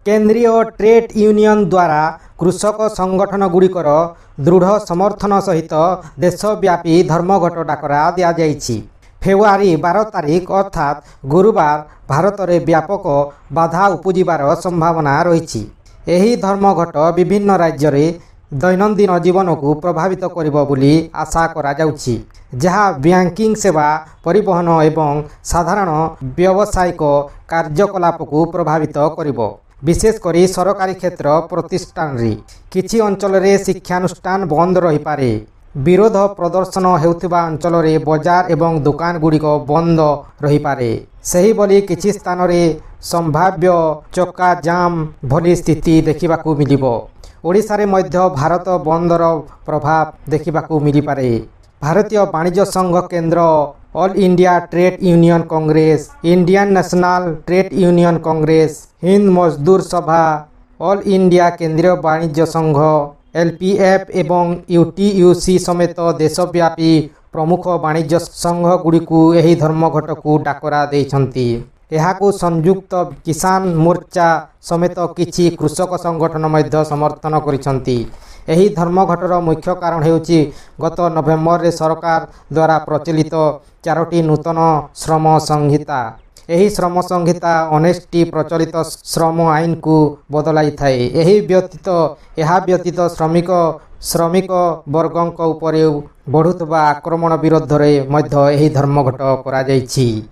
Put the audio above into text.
केंद्रीय trade union द्वारा कृषक संगठन गुड़िकर दृढ़ समर्थन सहित देशव्यापी धर्मघट डाकरा दिजाई। फेब्रुआरी 12 तारिख अर्थात गुरुवार भारत में व्यापक बाधा उपजिबार संभावना रही। यही धर्मघट विभिन्न राज्य में दैनंदिन जीवन को प्रभावित करिबो बोली आशा करा जाउछि, जहाँ बैंकिंग सेवा, परिवहन एवं साधारण व्यावसायिक कार्यकलाप को प्रभावित करिबो। विशेषकर सरकारी क्षेत्र प्रतिष्ठान रे किछि अंचल रे शिक्षानुष्ठान बंद रही पारे। विरोध प्रदर्शन हेउथिबा अंचल रे बाजार एवं दुकान गुड़िक बंद रही पारे। सही बोली किछि स्थान रे संभाव्य चक्का जाम भली स्थिति देखिबाकू मिलिबो। ओडिशा रे मध्य भारत बंदर प्रभाव देखिबाकू मिली पारे। भारतीय वाणिज्य संघ केंद्र, all India trade union Congress, Indian national trade union Congress, Hind मजदूर सभा, ऑल इंडिया केंद्रीय वाणिज्य संघ एलपीएफ एवं यूटीयूसी समेत देशव्यापी प्रमुख वाणिज्य संघ गुड़िकू यही धर्मघट को डाकरा देइछंती। एहाकू संयुक्त किसान मोर्चा समेत किछि कृषक संगठन मध्य समर्थन करिछंती। एही धर्मघटर मुख्य कारण हेउछि गत नवेम्बर रे सरकार द्वारा प्रचलित 4टी नूतन श्रम संहिता। एही श्रम संहिता 19टी प्रचलित श्रम आईन को बदलाई थाए। एही व्यतीत श्रमिक वर्गों उपरे बढ़ुतबा आक्रमण विरोध रे मध्य एही धर्मघट करा जायछि।